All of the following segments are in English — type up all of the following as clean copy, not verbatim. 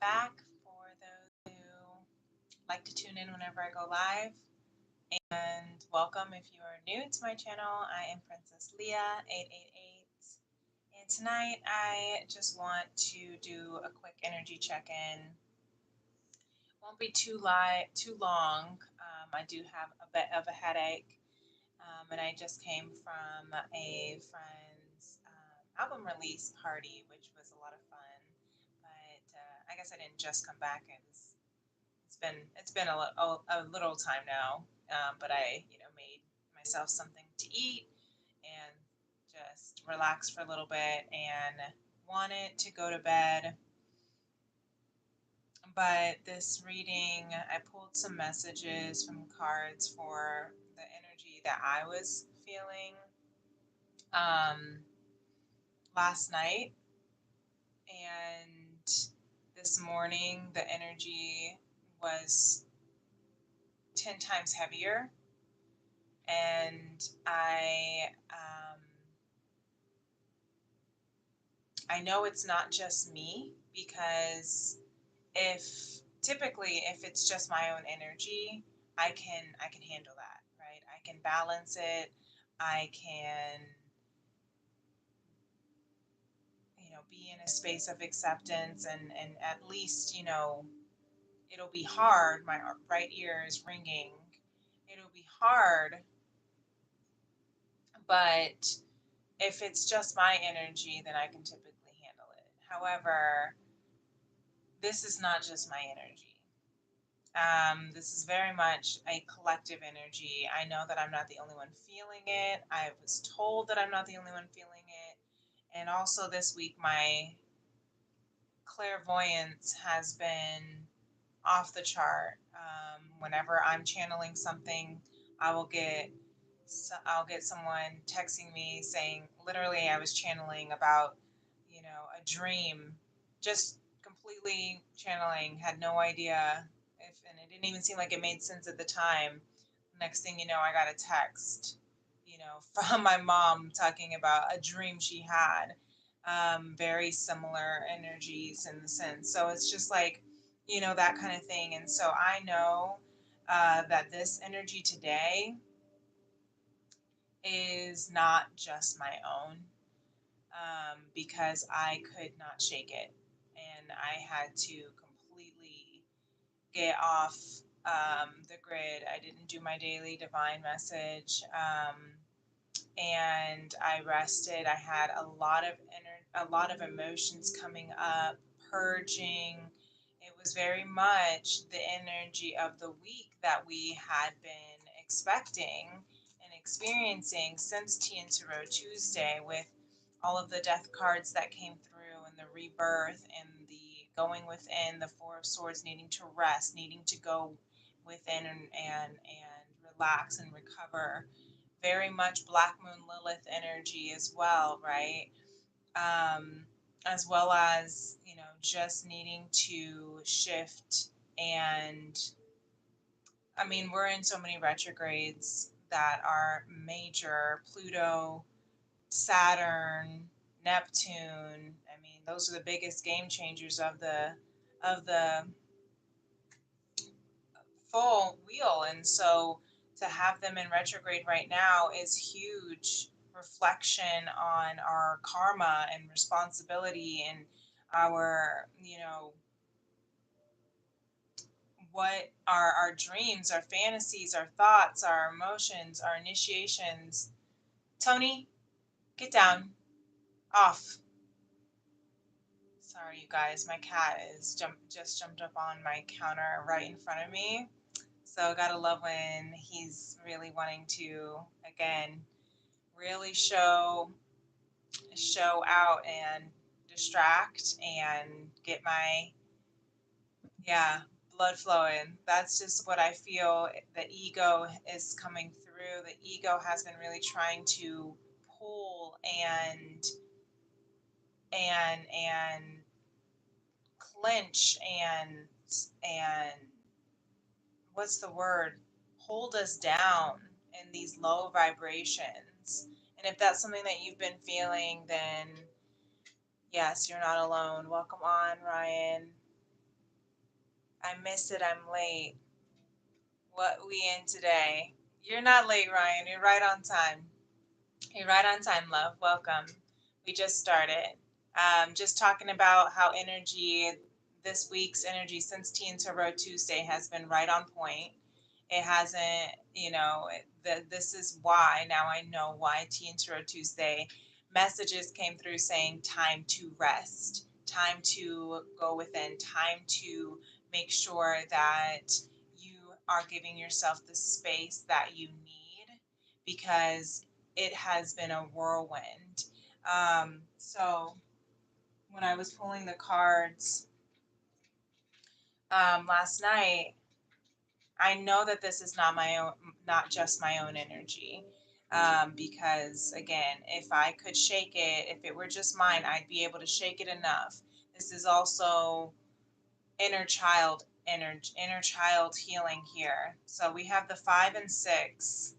back for those who like to tune in whenever I go live. And welcome if you are new to my channel. I am Princess Leah 888. And tonight I just want to do a quick energy check-in. Won't be too long. I do have a bit of a headache. And I just came from a friend's album release party, which was a lot of fun. But I guess I didn't just come back. It's been a little time now. But I made myself something to eat and just relax for a little bit and wanted to go to bed. But this reading, I pulled some messages from cards for the energy that I was feeling um, last night, and this morning the energy was 10 times heavier. And I know it's not just me, because if if it's just my own energy, I can handle that, right? I can balance it. I can be in a space of acceptance, and at least it'll be hard. My right ear is ringing. It'll be hard, but if it's just my energy, then I can typically handle it. However, this is not just my energy. This is very much a collective energy. I know that I'm not the only one feeling it. I was told that I'm not the only one feeling it. And also this week, my clairvoyance has been off the chart. Whenever I'm channeling something, I will get I'll get someone texting me saying, literally, I was channeling about, a dream, just completely channeling, had no idea and it didn't even seem like it made sense at the time. Next thing you know, I got a text, from my mom talking about a dream she had. Very similar energies in the sense. So it's just like, that kind of thing. And so I know that this energy today is not just my own, because I could not shake it. And I had to completely get off the grid. I didn't do my daily divine message. And I rested. I had a lot of emotions coming up, purging. It was very much the energy of the week that we had been expecting and experiencing since Tea and Tarot Tuesday, with all of the death cards that came through, and the rebirth, and the going within, the Four of Swords, needing to rest, needing to go within and relax and recover. Very much Black Moon Lilith energy as well, right? Um, as well as, just needing to shift. And I mean, we're in so many retrogrades that are major: Pluto, Saturn, Neptune. I mean, those are the biggest game changers of the full wheel. And so to have them in retrograde right now is huge reflection on our karma and responsibility, and our, what are our dreams, our fantasies, our thoughts, our emotions, our initiations. Tony, get down. Off. Sorry, you guys. My cat just jumped up on my counter right in front of me. So gotta love when he's really wanting to, again, really show out and distract and get my, yeah, blood flowing. That's just what I feel. The ego is coming through. The ego has been really trying to pull and clench and what's the word, hold us down in these low vibrations. And if that's something that you've been feeling, then yes, you're not alone. Welcome on, Ryan. I miss it. I'm late. What we in today? You're not late, Ryan. You're right on time. You're right on time, love. Welcome. We just started. Just talking about how energy, this week's energy since Teen Turbo Tuesday has been right on point. It hasn't, this is why now I know why Teen Turbo Tuesday messages came through saying time to rest, time to go within, time to make sure that you are giving yourself the space that you need because it has been a whirlwind. So when I was pulling the cards last night, I know that this is not my own, not just my own energy. Because again, if I could shake it, if it were just mine, I'd be able to shake it enough. This is also inner child healing here. So we have the 5 and 6,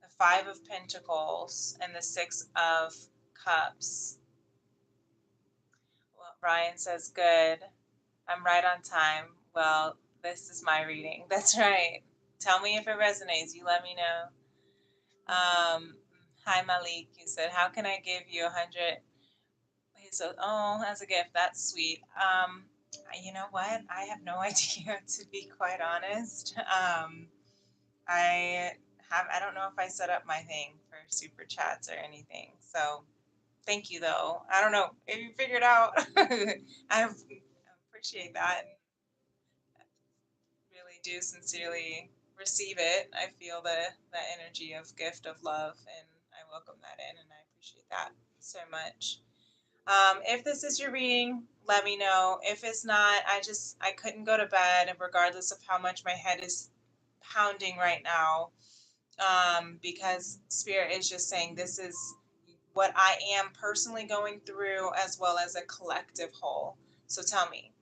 the 5 of Pentacles, and the 6 of Cups. Well, Ryan says, good. I'm right on time. Well, this is my reading. That's right. Tell me if it resonates. You let me know. Hi, Malik. He said, how can I give you 100? He said, oh, as a gift. That's sweet. You know what? I have no idea, to be quite honest. I I don't know if I set up my thing for super chats or anything. So thank you, though. I don't know if you figured out. I appreciate that. Really do sincerely receive it. I feel the energy of gift of love, and I welcome that in, and I appreciate that so much. If this is your reading, let me know. If it's not, I couldn't go to bed, regardless of how much my head is pounding right now, because Spirit is just saying this is what I am personally going through, as well as a collective whole. So tell me,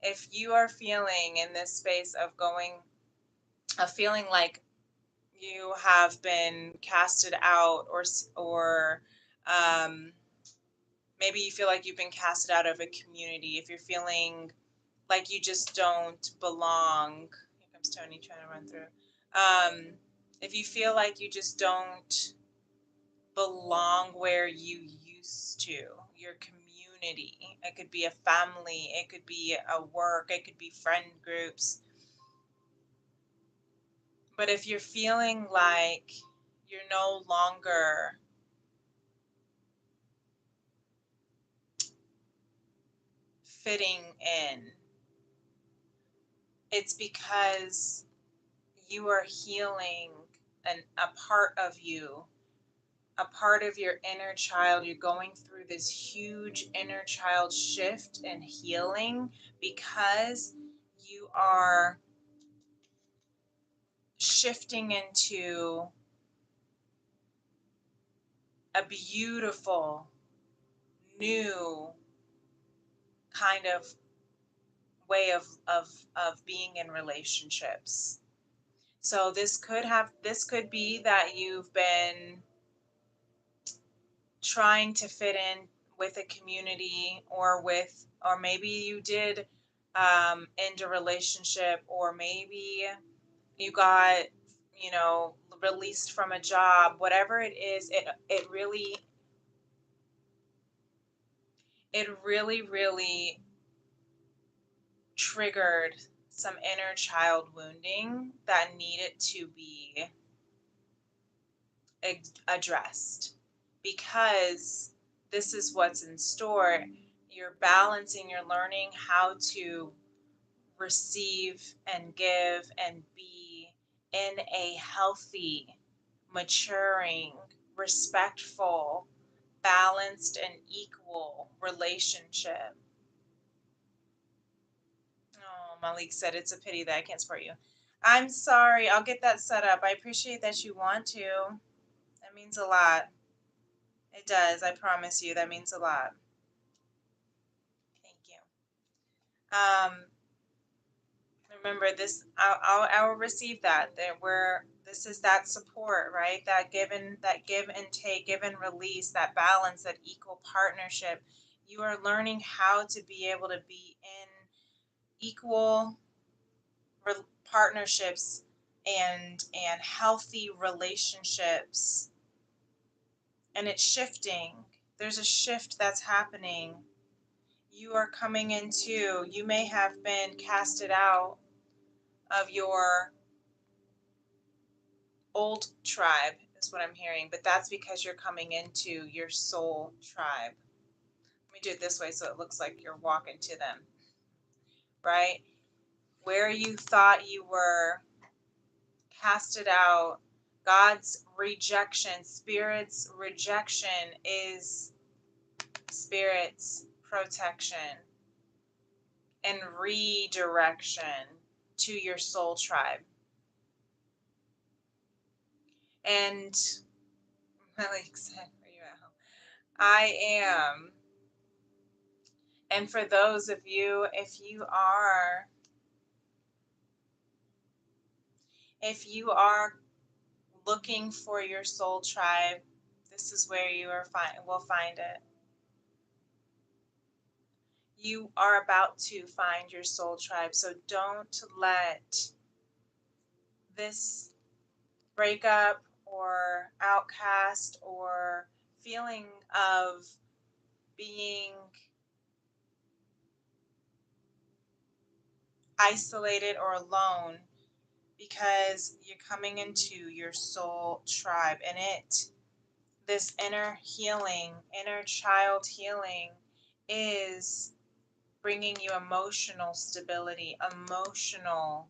if you are feeling in this space of feeling like you have been casted out, or um, maybe you feel like you've been casted out of a community, if you're feeling like you just don't belong. Here comes Tony trying to run through. If you feel like you just don't belong where you used to, your community, it could be a family, it could be a work, it could be friend groups. But if you're feeling like you're no longer fitting in, it's because you are healing a part of you, a part of your inner child. You're going through this huge inner child shift and healing because you are shifting into a beautiful new kind of way of being in relationships. So this could be that you've been trying to fit in with a community, or maybe you did end a relationship, or maybe you got, released from a job. Whatever it is, it really triggered some inner child wounding that needed to be addressed, because this is what's in store. You're balancing, you're learning how to receive and give and be in a healthy, maturing, respectful, balanced, and equal relationship. Oh, Malik said it's a pity that I can't support you. I'm sorry. I'll get that set up. I appreciate that you want to. That means a lot. It does. I promise you. That means a lot. Thank you. Remember this. I will receive that. That where this is that support, right? That give and take, give and release, that balance, that equal partnership. You are learning how to be able to be in equal partnerships and healthy relationships, and it's shifting. There's a shift that's happening. You are coming into, you may have been casted out of your old tribe, is what I'm hearing, but that's because you're coming into your soul tribe. Let me do it this way so it looks like you're walking to them, right? Where you thought you were casted out, God's rejection, Spirit's rejection is Spirit's protection and redirection to your soul tribe. And I'm really excited for you at home. I am. And for those of you, if you are looking for your soul tribe, this is where you will find it. You are about to find your soul tribe. So don't let this breakup or outcast or feeling of being isolated or alone, because you're coming into your soul tribe, and this inner healing, inner child healing, is bringing you emotional stability, emotional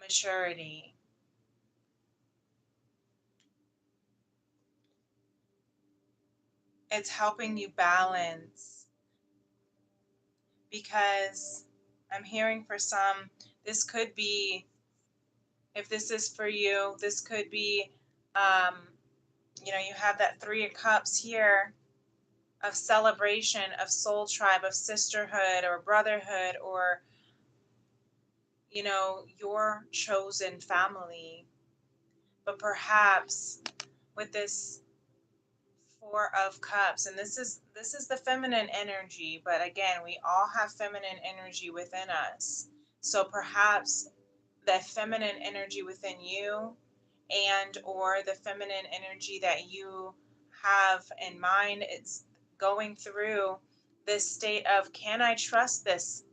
maturity. It's helping you balance, because I'm hearing for some, this could be, if this is for you, this could be, you have that Three of Cups here of celebration, of soul tribe, of sisterhood or brotherhood, or, your chosen family. But perhaps with this Four of Cups, and this is the feminine energy, but again, we all have feminine energy within us. So perhaps the feminine energy within you, and or the feminine energy that you have in mind, it's going through this state of, can I trust this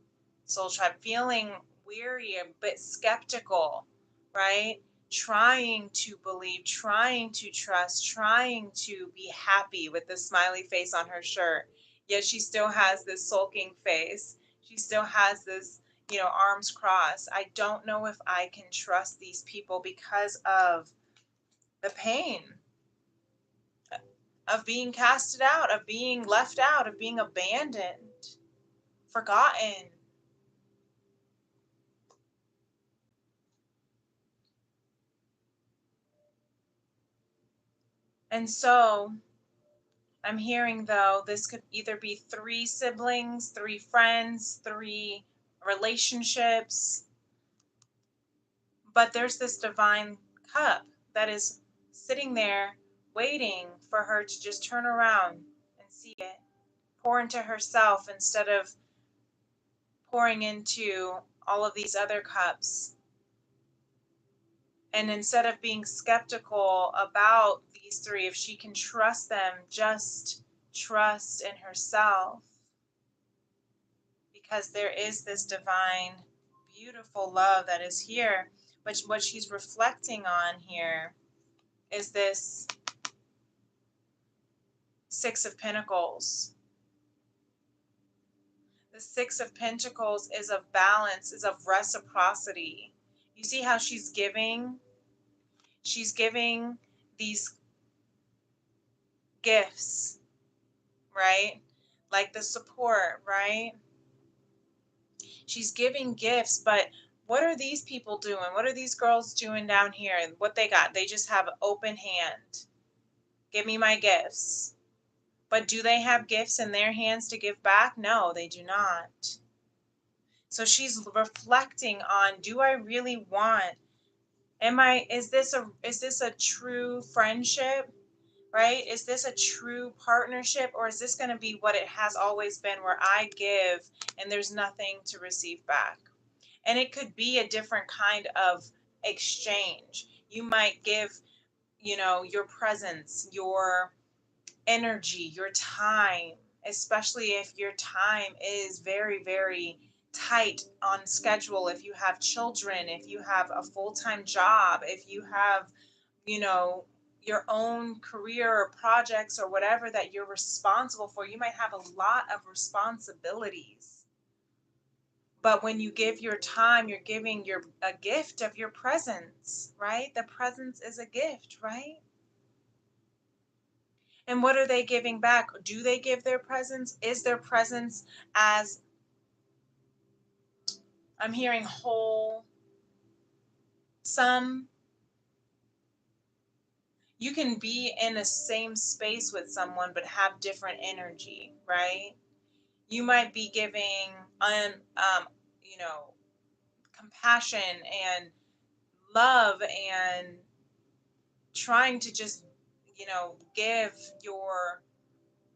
soul tribe? Feeling weary, a bit skeptical, right? Trying to believe, trying to trust, trying to be happy with the smiley face on her shirt. Yet she still has this sulking face. She still has this, arms crossed. I don't know if I can trust these people because of the pain of being casted out, of being left out, of being abandoned, forgotten. And so I'm hearing, though, this could either be 3 siblings, 3 friends, 3 relationships, but there's this divine cup that is sitting there waiting for her to just turn around and see it, pour into herself instead of pouring into all of these other cups. And instead of being skeptical about these 3, if she can trust them, just trust in herself, because there is this divine, beautiful love that is here. But what she's reflecting on here is this 6 of Pentacles. The 6 of Pentacles is of balance, is of reciprocity. You see how she's giving? She's giving these gifts, right? Like the support, right? She's giving gifts, but what are these people doing? What are these girls doing down here? And what they got? They just have an open hand. Give me my gifts. But do they have gifts in their hands to give back? No, they do not. So she's reflecting on, do I really want, is this a true friendship? Right? Is this a true partnership, or is this going to be what it has always been, where I give and there's nothing to receive back? And it could be a different kind of exchange. You might give, your presence, your energy, your time, especially if your time is very, very tight on schedule. If you have children, if you have a full time job, if you have, you know, your own career or projects or whatever that you're responsible for, you might have a lot of responsibilities. But when you give your time, you're giving a gift of your presence, right? The presence is a gift, right? And what are they giving back? Do they give their presence? Is their presence, as I'm hearing, whole? Some, you can be in the same space with someone but have different energy, right? You might be giving you know, compassion and love and trying to just, give your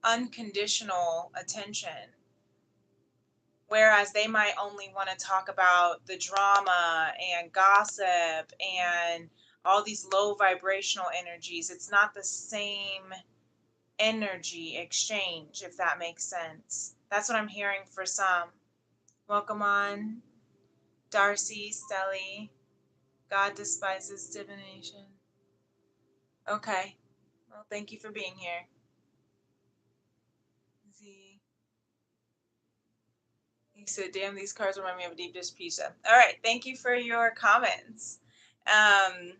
unconditional attention. Whereas they might only want to talk about the drama and gossip and all these low vibrational energies. It's not the same energy exchange, if that makes sense. That's what I'm hearing for some. Welcome on, Darcy, Stelly. God despises divination. Okay. Well, thank you for being here. Z. He said, damn, these cards remind me of a deep dish pizza. All right. Thank you for your comments. I'm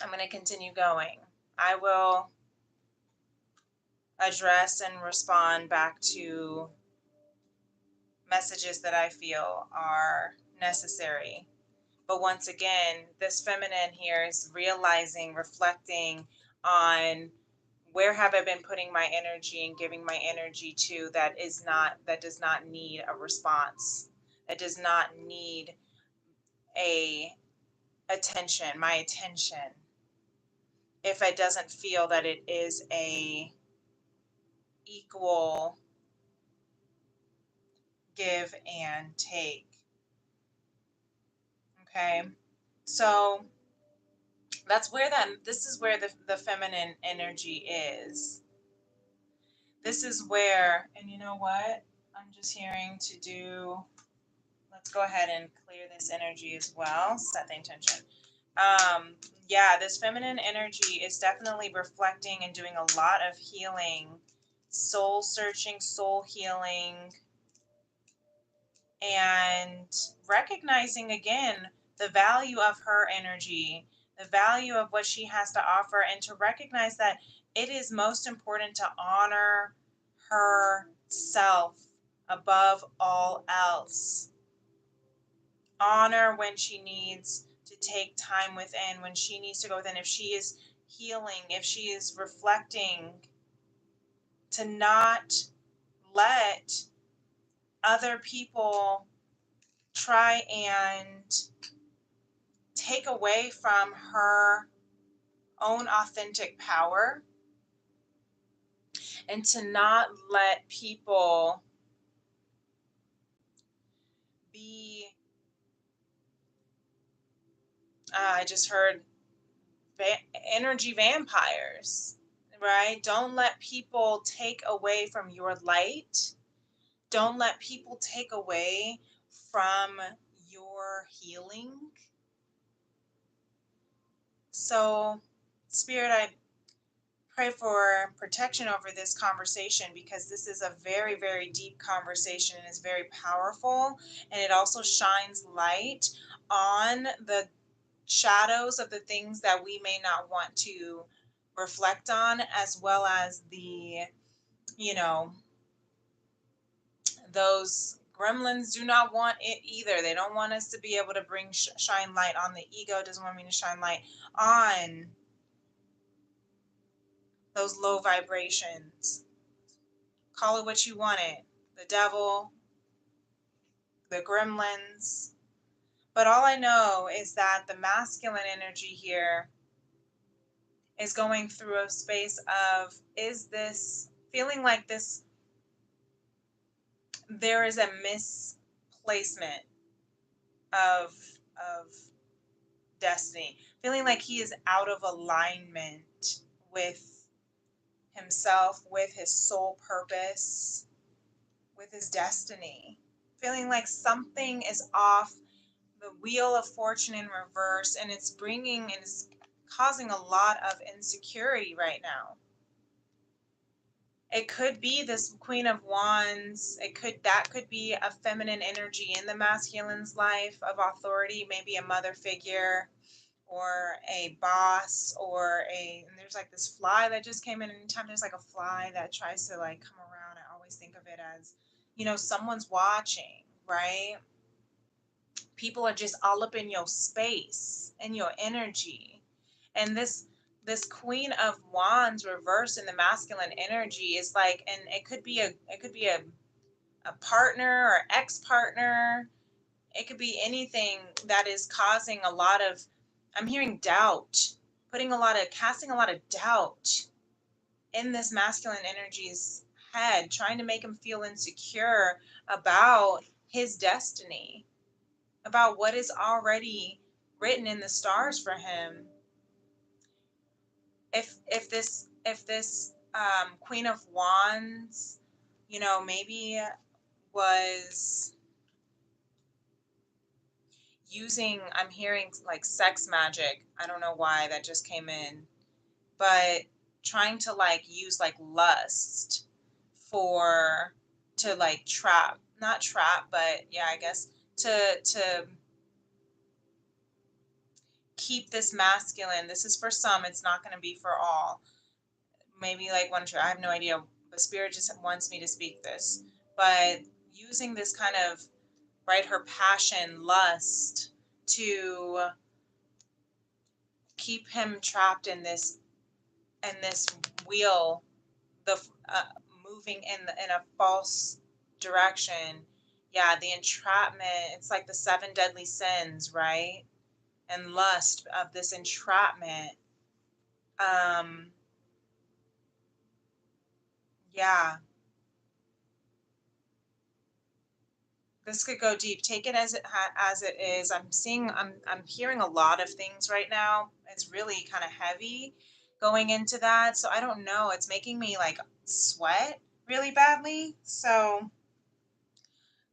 going to continue going. I will address and respond back to messages that I feel are necessary. But once again, this feminine here is realizing, reflecting on where have I been putting my energy and giving my energy to that does not need a response, that does not need a my attention, if it doesn't feel that it is a equal give and take. Okay. So this is where the feminine energy is. This is where, and you know what? I'm just hearing to do, let's go ahead and clear this energy as well, set the intention. Yeah, this feminine energy is definitely reflecting and doing a lot of healing, soul searching, soul healing, and recognizing again the value of her energy, the value of what she has to offer, and to recognize that it is most important to honor herself above all else. Honor when she needs to take time within, when she needs to go within, if she is healing, if she is reflecting, to not let other people try and take away from her own authentic power, and to not let people be, I just heard energy vampires, right? Don't let people take away from your light. Don't let people take away from your healing. So, Spirit, I pray for protection over this conversation, because this is a very, very deep conversation and is very powerful. And it also shines light on the shadows of the things that we may not want to reflect on, as well as the, you know, those gremlins do not want it either. They don't want us to be able to bring shine light on the ego. Doesn't want me to shine light on those low vibrations. Call it what you want it. The devil, the gremlins. But all I know is that the masculine energy here is going through a space of, is this feeling like there is a misplacement of of destiny, feeling like he is out of alignment with himself, with his soul purpose, with his destiny, feeling like something is off, the wheel of fortune in reverse, and it's bringing and it's causing a lot of insecurity right now. It could be this Queen of Wands. That could be a feminine energy in the masculine's life of authority, maybe a mother figure or a boss or a and there's like this fly that just came in. Anytime there's like a fly that tries to like come around, I always think of it as, someone's watching, right? People are just all up in your space and your energy. And this Queen of Wands reversed in the masculine energy is like, and it could be a partner or ex-partner. It could be anything that is causing a lot of, I'm hearing doubt, casting a lot of doubt in this masculine energy's head, trying to make him feel insecure about his destiny, about what is already written in the stars for him. If this Queen of Wands, maybe was using, I'm hearing like sex magic. I don't know why that just came in, but trying to like use like lust for to like trap, not trap, but yeah, I guess to keep this masculine. This is for some, it's not going to be for all. Maybe like one, I have no idea, but spirit just wants me to speak this. But using this kind of, right, her passion, lust, to keep him trapped in this wheel, the uh, moving in a false direction. Yeah, the entrapment. It's like the seven deadly sins, right? And lust of this entrapment. Um, yeah, this could go deep. Take it as it is. I'm hearing a lot of things right now. It's really kind of heavy going into that. So I don't know. It's making me like sweat really badly. So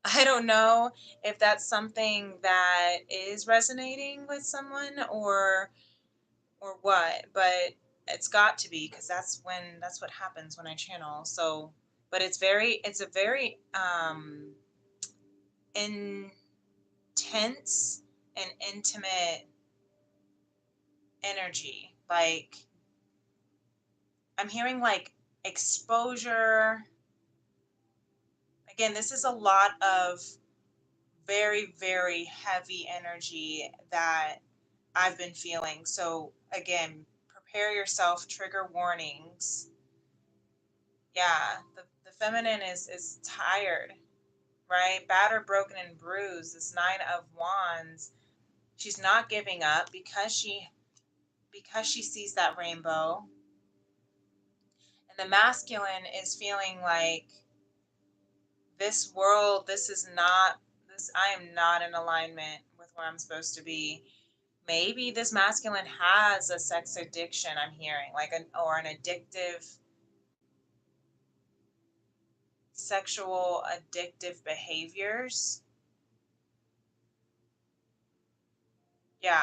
I don't know if that's something that is resonating with someone or what, but it's got to be, because that's what happens when I channel. So, but it's a very intense and intimate energy. Like I'm hearing like exposure. Again, this is a lot of very, very heavy energy that I've been feeling. So again, prepare yourself, trigger warnings. Yeah, the feminine is tired, right? Battered, broken, and bruised. This Nine of Wands. She's not giving up because she sees that rainbow. And the masculine is feeling like this world, this is not this I am not in alignment with where I'm supposed to be. Maybe this masculine has a sex addiction, I'm hearing, like an addictive, sexual addictive behaviors. Yeah,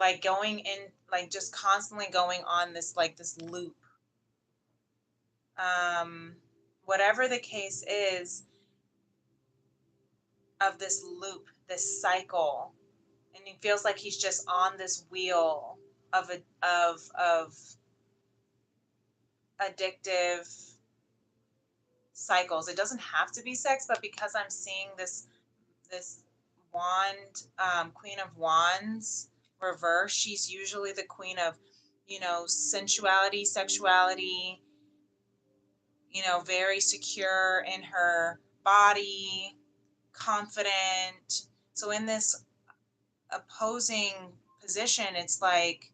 like going in, like just constantly going on this loop. Um Whatever the case is, of this loop, this cycle, and he feels like he's just on this wheel of addictive cycles. It doesn't have to be sex, but because I'm seeing this wand, Queen of Wands reverse, she's usually the queen of, sensuality, sexuality, very secure in her body, confident. So in this opposing position, it's like,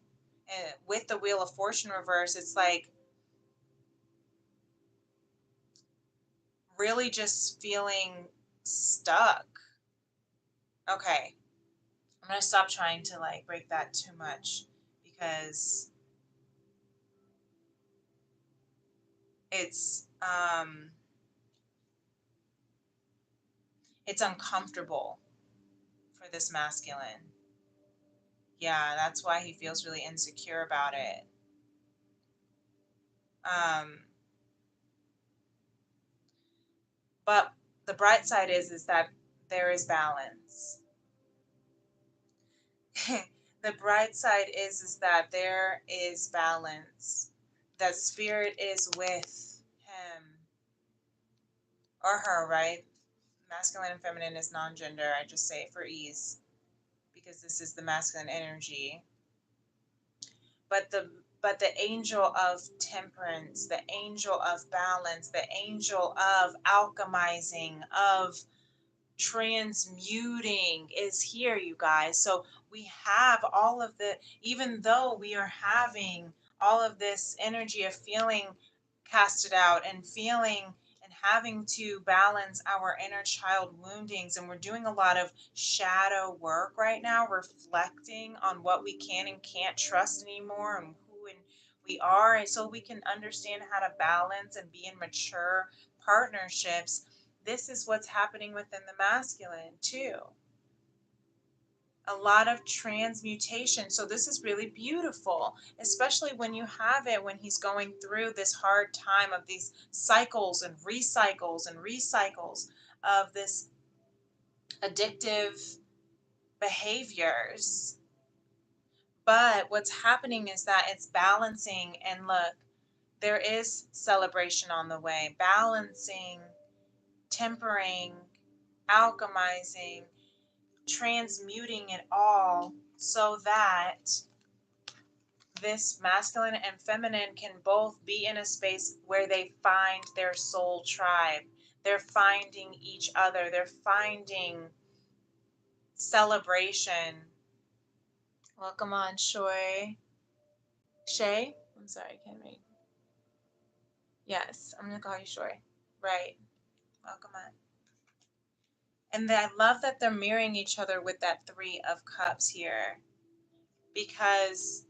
with the Wheel of Fortune reverse, it's like really just feeling stuck. Okay. I'm going to stop trying to like break that too much because it's it's uncomfortable for this masculine. Yeah, that's why he feels really insecure about it. Um, but the bright side is that there is balance. The bright side is that there is balance. That spirit is with him or her, right? Masculine and feminine is non-gender. I just say it for ease because this is the masculine energy. But the angel of temperance, the angel of balance, the angel of alchemizing, of transmuting is here, you guys. So we have all of the, even though we are having all of this energy of feeling casted out and feeling and having to balance our inner child woundings, and we're doing a lot of shadow work right now, reflecting on what we can and can't trust anymore and who and we are, and so we can understand how to balance and be in mature partnerships. This is what's happening within the masculine too. A lot of transmutation. So this is really beautiful, especially when you have it when he's going through this hard time of these cycles and recycles of this addictive behaviors. But what's happening is that it's balancing, and look, there is celebration on the way, balancing, tempering, alchemizing, transmuting it all so that this masculine and feminine can both be in a space where they find their soul tribe. They're finding each other. They're finding celebration. Welcome on, Shoy. Shay? I'm sorry, I can't read. Yes, I'm going to call you Shoy. Right. Welcome on. And I love that they're mirroring each other with that Three of Cups here, because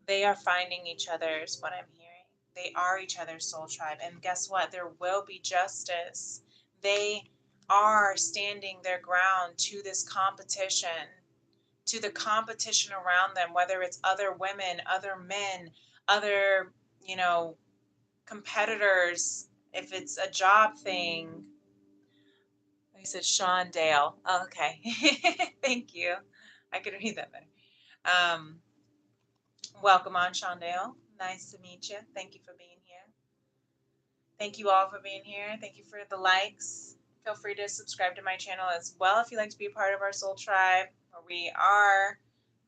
they are finding each other, is what I'm hearing. They are each other's soul tribe. And guess what? There will be justice. They are standing their ground to this competition, to the competition around them, whether it's other women, other men, other, competitors, if it's a job thing. He said Sean Dale. Oh, okay. Thank you. I could read that better. Um, Welcome on, Shondale. Nice to meet you. Thank you for being here. Thank you all for being here. Thank you for the likes. Feel free to subscribe to my channel as well if you'd like to be a part of our soul tribe, where we are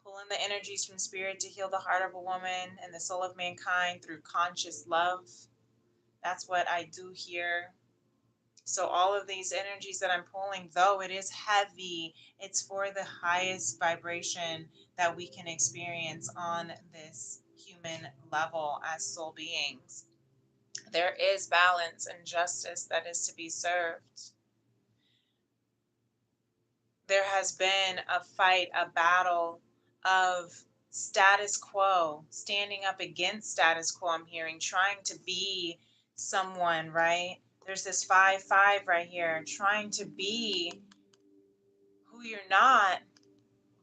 pulling the energies from spirit to heal the heart of a woman and the soul of mankind through conscious love. That's what I do here. So all of these energies that I'm pulling, though it is heavy, it's for the highest vibration that we can experience on this human level as soul beings. There is balance and justice that is to be served. There has been a fight, a battle of status quo, standing up against status quo, I'm hearing, trying to be someone, right? There's this 5-5 right here, trying to be who you're not,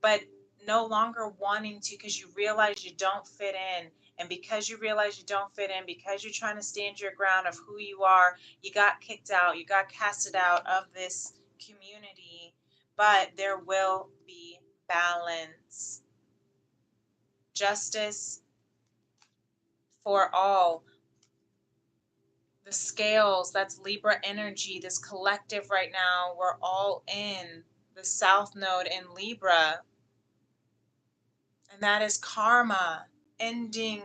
but no longer wanting to because you realize you don't fit in. And because you realize you don't fit in, because you're trying to stand your ground of who you are, you got kicked out, you got casted out of this community. But there will be balance, justice for all. The scales, that's Libra energy, this collective right now, we're all in the South Node in Libra. And that is karma, ending,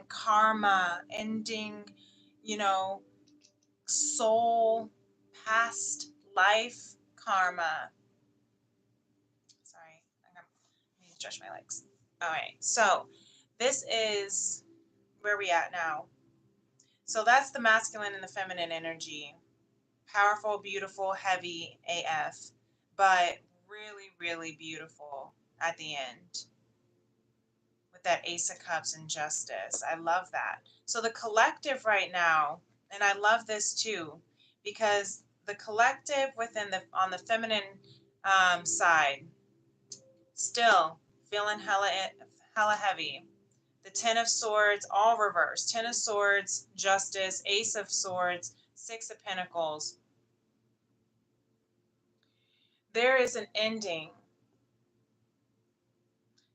soul, past life karma. Sorry, I need to stretch my legs. All right, so this is where we at now. So that's the masculine and the feminine energy. Powerful, beautiful, heavy AF, but really, really beautiful at the end with that Ace of Cups and Justice. I love that. So the collective right now, and I love this too, because the collective within the on the feminine side, still feeling hella heavy. The Ten of Swords, all reversed. Ten of Swords, Justice, Ace of Swords, Six of Pentacles. There is an ending.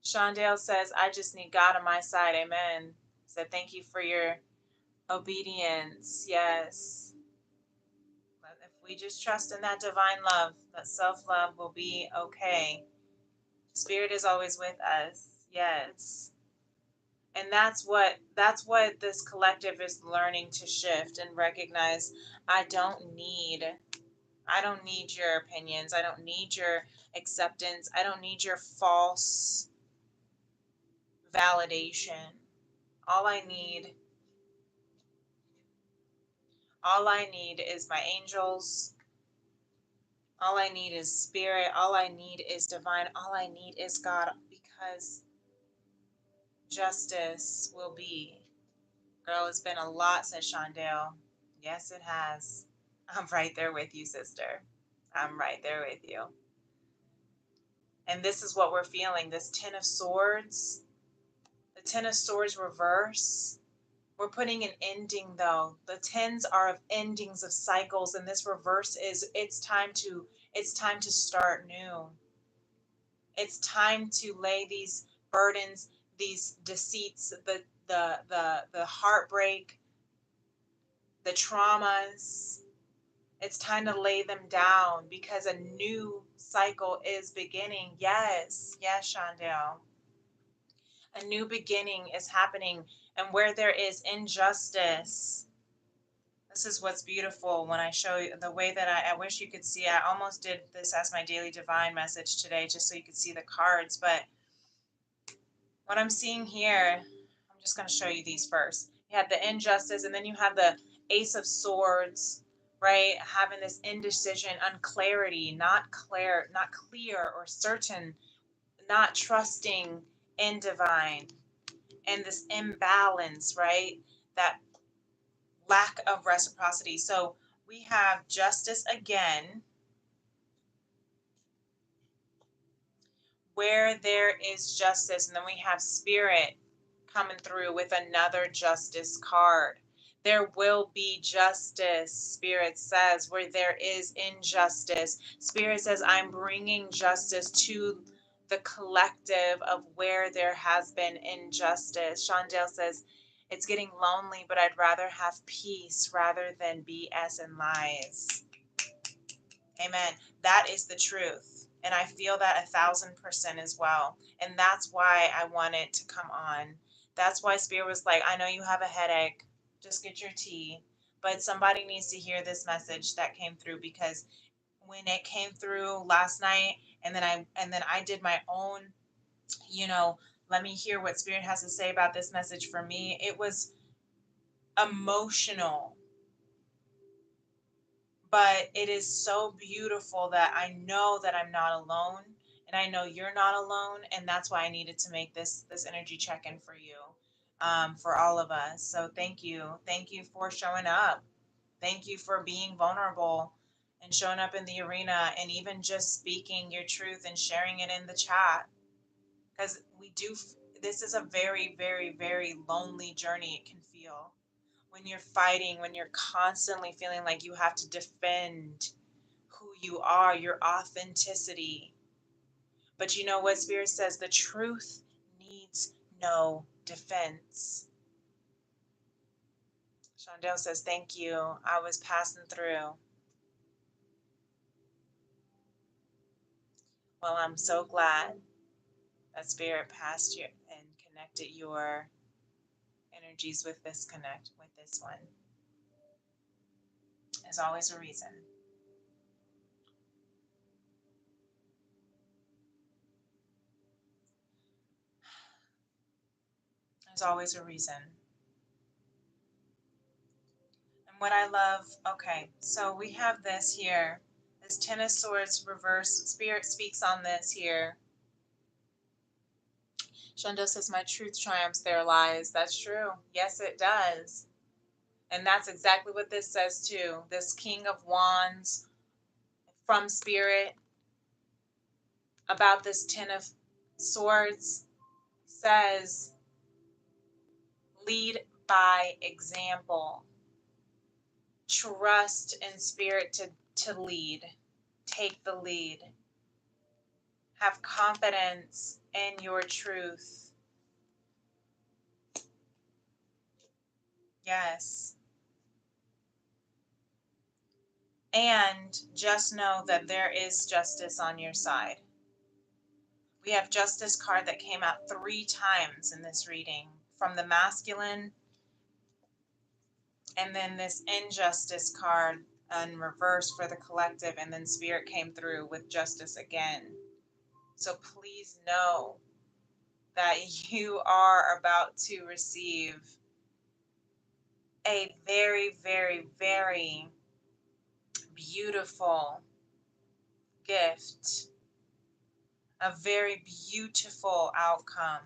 Shondale says, I just need God on my side. Amen. Said, thank you for your obedience. Yes. But if we just trust in that divine love, that self-love will be okay. Spirit is always with us. Yes. And that's what this collective is learning to shift and recognize. I don't need your opinions. I don't need your acceptance. I don't need your false validation. All I need all I need is my angels. All I need is spirit. All I need is divine. All I need is God, because justice will be. Girl, it's been a lot, said Shondale. Yes, it has. I'm right there with you, sister. I'm right there with you. And this is what we're feeling, this Ten of Swords. The Ten of Swords reverse. We're putting an ending though. The tens are of endings of cycles, and this reverse is it's time to start new. It's time to lay these burdens, these deceits, the heartbreak, the traumas. It's time to lay them down because a new cycle is beginning. Yes, yes, Shondell. A new beginning is happening, and where there is injustice, this is what's beautiful when I show you the way that I wish you could see. I almost did this as my daily divine message today just so you could see the cards, but what I'm seeing here, I'm just going to show you these first. You have the injustice, and then you have the Ace of Swords, right? Having this indecision, unclarity, not clear or certain, not trusting in divine, and this imbalance, right? That lack of reciprocity. So we have justice again, where there is justice, and then we have spirit coming through with another justice card. There will be justice, Spirit says, where there is injustice. Spirit says, I'm bringing justice to the collective of where there has been injustice. Shondale says, it's getting lonely, but I'd rather have peace rather than BS and lies. Amen. That is the truth. And I feel that 1,000% as well. And that's why I wanted to come on. That's why Spirit was like, I know you have a headache. Just get your tea. But somebody needs to hear this message that came through, because when it came through last night, and then I did my own, you know, let me hear what Spirit has to say about this message for me. It was emotional, but it is so beautiful that I know that I'm not alone, and I know you're not alone, and that's why I needed to make this energy check-in for you, for all of us. So thank you for showing up, thank you for being vulnerable and showing up in the arena, and even just speaking your truth and sharing it in the chat, because this is a very, very, very lonely journey. It can feel when you're fighting, when you're constantly feeling like you have to defend who you are, your authenticity. But you know what? Spirit says the truth needs no defense. Shondell says, thank you. I was passing through. Well, I'm so glad that Spirit passed you and connected your energies with this one. There's always a reason. There's always a reason. And what I love, okay, so we have this here. This Ten of Swords reverse. Spirit speaks on this here. Shundo says, my truth triumphs their lies. That's true. Yes, it does. And that's exactly what this says too. This King of Wands from Spirit about this Ten of Swords says, lead by example. Trust in Spirit to lead. Take the lead. Have confidence in your truth. Yes. And just know that there is justice on your side. We have justice card that came out 3 times in this reading from the masculine, and then this injustice card in reverse for the collective, and then spirit came through with justice again. So please know that you are about to receive a very, very, very beautiful gift, a very beautiful outcome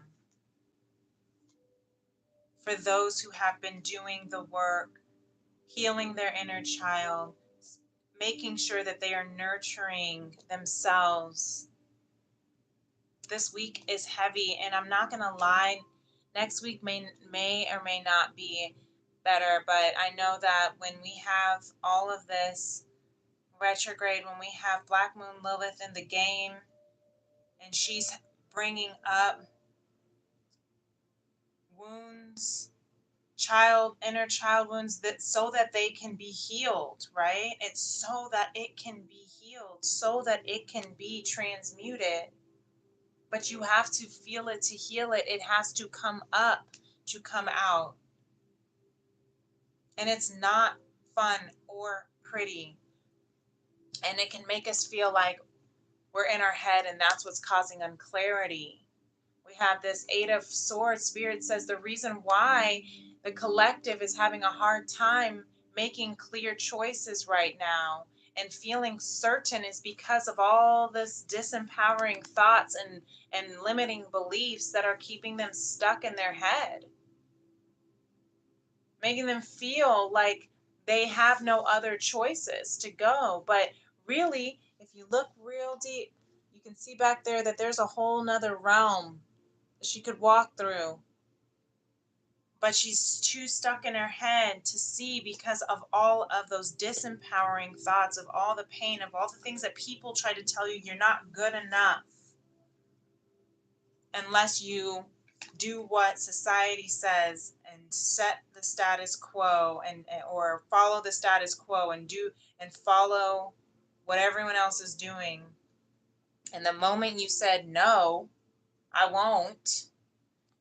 for those who have been doing the work, healing their inner child, making sure that they are nurturing themselves. This week is heavy, and I'm not going to lie, next week may or may not be better, but I know that when we have all of this retrograde, when we have Black Moon Lilith in the game, and she's bringing up wounds, inner child wounds, that so that they can be healed, right? It's so that it can be healed, so that it can be transmuted. But you have to feel it to heal it. It has to come up to come out. And it's not fun or pretty. And it can make us feel like we're in our head, and that's what's causing unclarity. We have this Eight of Swords. Spirit says the reason why the collective is having a hard time making clear choices right now and feeling certain is because of all this disempowering thoughts and limiting beliefs that are keeping them stuck in their head, making them feel like they have no other choices to go. But really, if you look real deep, you can see back there that there's a whole nother realm she could walk through, but she's too stuck in her head to see because of all of those disempowering thoughts, of all the pain, of all the things that people try to tell you you're not good enough unless you do what society says and set the status quo, and or follow the status quo and do and follow what everyone else is doing. And the moment you said no, I won't,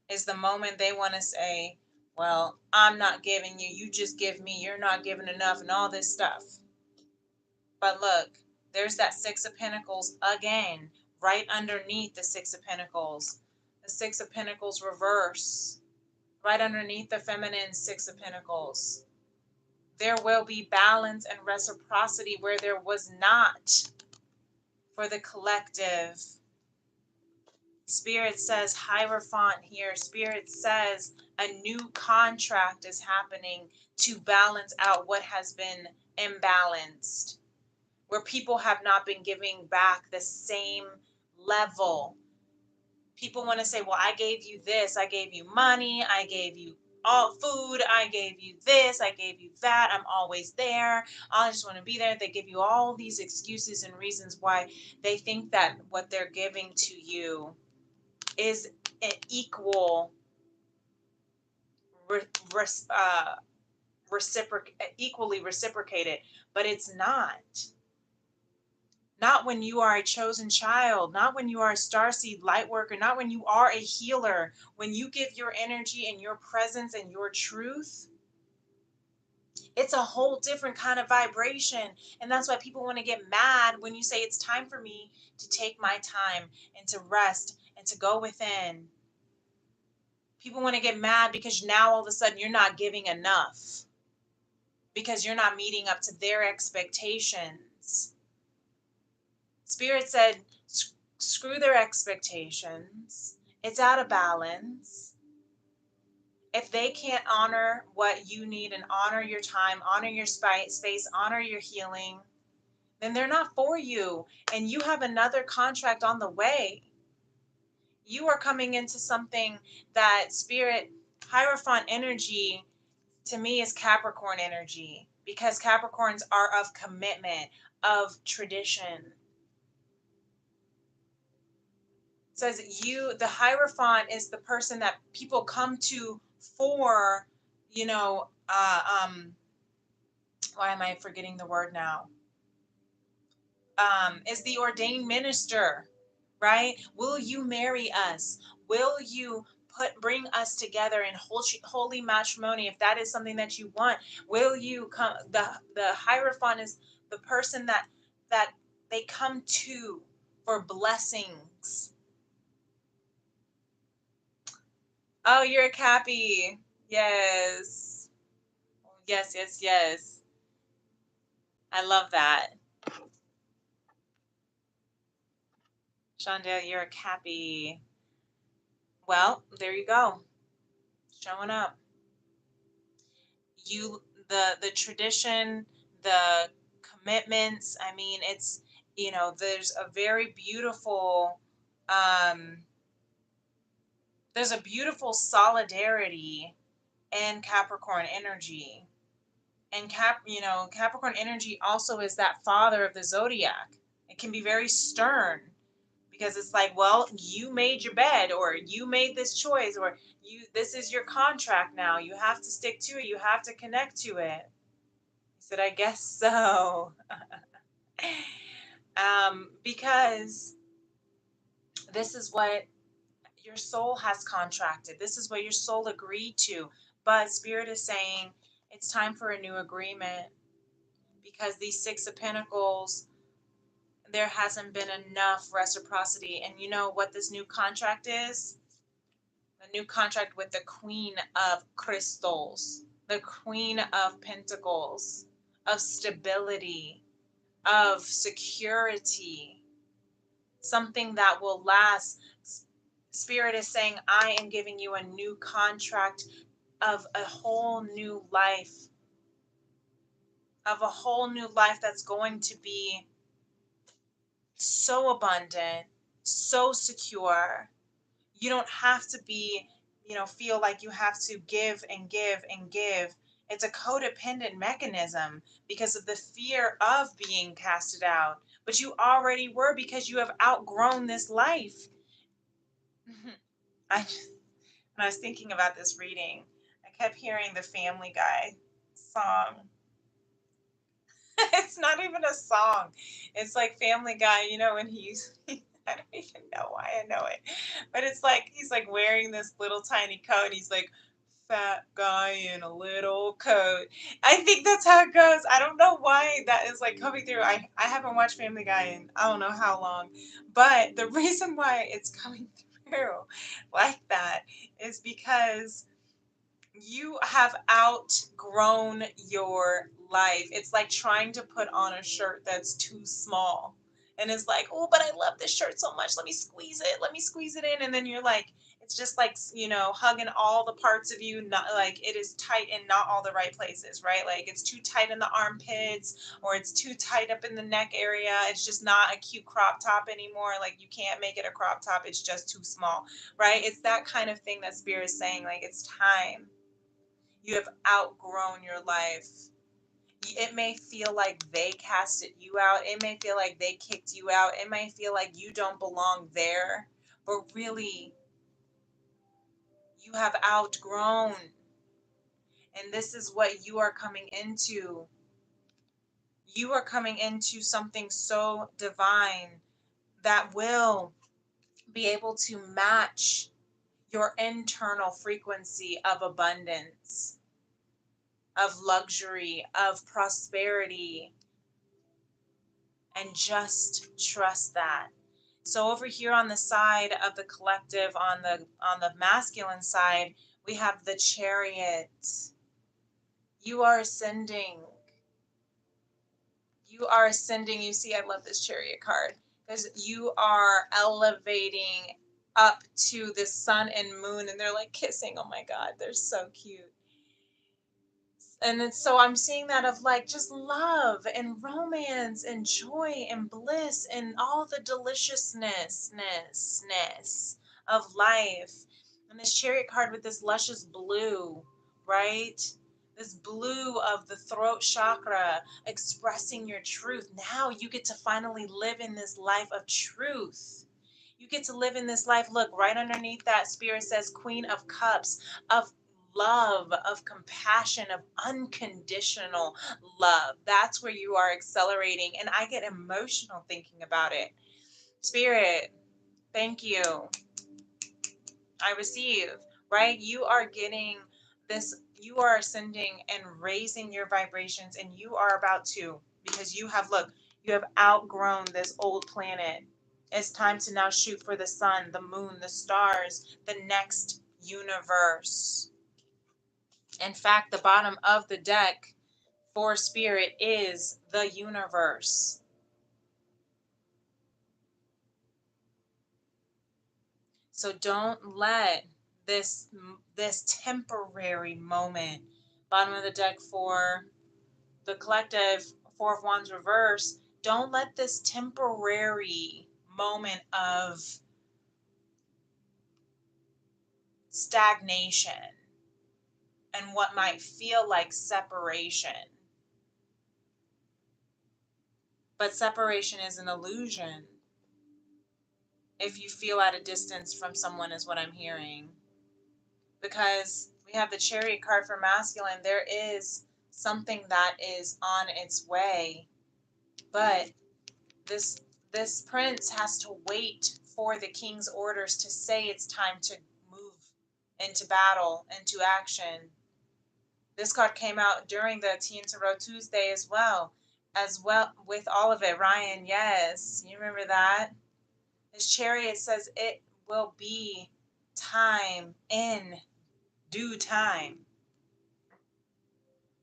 is the moment they want to say, well, I'm not giving you, you just give me, you're not giving enough, and all this stuff. But look, there's that Six of Pentacles again, right underneath the Six of Pentacles. The Six of Pentacles reverse, right underneath the feminine Six of Pentacles. There will be balance and reciprocity where there was not for the collective. Spirit says Hierophant here. Spirit says a new contract is happening to balance out what has been imbalanced, where people have not been giving back the same level. People want to say, well, I gave you this, I gave you money, I gave you all food, I gave you this, I gave you that, I'm always there, I just want to be there. They give you all these excuses and reasons why they think that what they're giving to you is an equal re, equally reciprocated, but it's not when you are a chosen child, not when you are a starseed light worker, not when you are a healer. When you give your energy and your presence and your truth, it's a whole different kind of vibration. And that's why people want to get mad when you say it's time for me to take my time and to rest and to go within. People want to get mad because now all of a sudden you're not giving enough. because you're not meeting up to their expectations. Spirit said, screw their expectations. It's out of balance. If they can't honor what you need and honor your time, honor your space, honor your healing, then they're not for you. And you have another contract on the way. You are coming into something that Spirit, Hierophant energy, to me is Capricorn energy, because Capricorns are of commitment, of tradition. It says the Hierophant is the person that people come to for, you know, why am I forgetting the word now? Is the ordained minister, right? Will you marry us? Will you bring us together in holy matrimony, if that is something that you want? Will you come? The Hierophant is the person that they come to for blessings. Oh, you're a Cappy. Yes. Yes, yes, yes. I love that. Shondale, you're a Cappy. Well, there you go. Showing up. You the tradition, the commitments. I mean, it's, there's a very beautiful um there's a beautiful solidarity in Capricorn energy. And Capricorn energy also is that father of the zodiac. It can be very stern, because it's like, well, you made your bed, or you made this choice, or this is your contract now. You have to stick to it. You have to connect to it. He said, I guess so. Because this is what your soul has contracted. This is what your soul agreed to. But Spirit is saying it's time for a new agreement, because these Six of Pentacles, there hasn't been enough reciprocity. And you know what this new contract is? The new contract with the Queen of Crystals, the Queen of Pentacles, of stability, of security, something that will last. Spirit is saying, I am giving you a new contract of a whole new life, that's going to be so abundant, so secure. You don't have to be, feel like you have to give and give and give. It's a codependent mechanism because of the fear of being casted out. But you already were, because you have outgrown this life. I when I was thinking about this reading, I kept hearing the Family Guy song. It's not even a song. It's like Family Guy, when he's I don't even know why I know it. But it's like he's like wearing this little tiny coat, and he's like, fat guy in a little coat. I think that's how it goes. I don't know why that is like coming through. I haven't watched Family Guy in I don't know how long. But the reason why it's coming through like that is because you have outgrown your life. It's like trying to put on a shirt that's too small. And it's like, oh, but I love this shirt so much. Let me squeeze it. Let me squeeze it in. And then you're like, it's just like, hugging all the parts of you. Not like it is tight in not all the right places, right? Like it's too tight in the armpits, or it's too tight up in the neck area. It's just not a cute crop top anymore. Like you can't make it a crop top. It's just too small, right? It's that kind of thing that Spirit is saying. Like it's time. You have outgrown your life. It may feel like they casted you out. It may feel like they kicked you out. It may feel like you don't belong there. But really, you have outgrown. And this is what you are coming into. You are coming into something so divine that will be able to match your internal frequency of abundance, of luxury, of prosperity, and just trust that. So over here on the side of the collective, on the masculine side, we have the Chariot. You are ascending. You are ascending. You see, I love this chariot card because you are elevating up to the sun and moon, and they're like kissing. Oh my God, they're so cute. And it's so I'm seeing that of like just love and romance and joy and bliss and all the deliciousness of life. And this chariot card with this luscious blue, right? This blue of the throat chakra, expressing your truth. Now you get to finally live in this life of truth. You get to live in this life. Look, right underneath that, Spirit says Queen of Cups, of love, of compassion, of unconditional love. That's where you are accelerating. And I get emotional thinking about it. Spirit, thank you. I receive, right? You are getting this, you are ascending and raising your vibrations, and you are about to, because you have, look, you have outgrown this old planet. It's time to now shoot for the sun, the moon, the stars, the next universe. In fact, the bottom of the deck for Spirit is the universe. So don't let this temporary moment, bottom of the deck for the collective, Four of Wands reverse, don't let this temporary moment of stagnation and what might feel like separation, but separation is an illusion if you feel at a distance from someone, is what I'm hearing. Because we have the Chariot card for masculine, there is something that is on its way, but this this prince has to wait for the king's orders to say it's time to move into battle, into action. This card came out during the Teen Tarot Tuesday as well with all of it. Ryan, yes, you remember that? This chariot says it will be time in due time.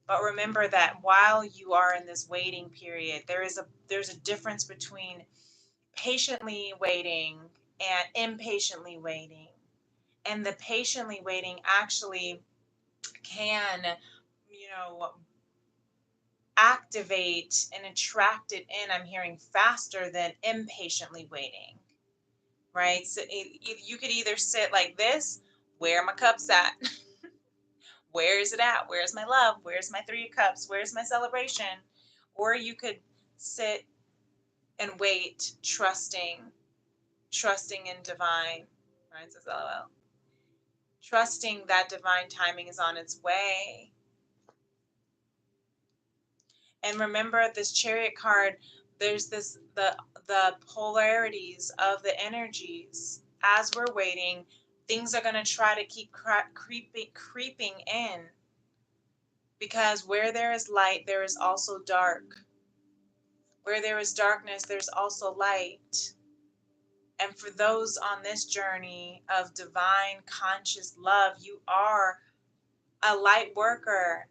But remember that while you are in this waiting period, there's a difference between patiently waiting and impatiently waiting. And the patiently waiting actually can, you know, activate and attract it in, I'm hearing, faster than impatiently waiting, right? So you could either sit like this, where are my cups at? Where is it at? Where's my love? Where's my Three of Cups? Where's my celebration? Or you could sit and wait, trusting in divine, right? Says LOL. Trusting that divine timing is on its way. And remember this chariot card, there's the polarities of the energies. As we're waiting, things are going to try to keep creeping in, because where there is light, there is also dark. Where there is darkness, there's also light. And for those on this journey of divine conscious love, you are a light worker.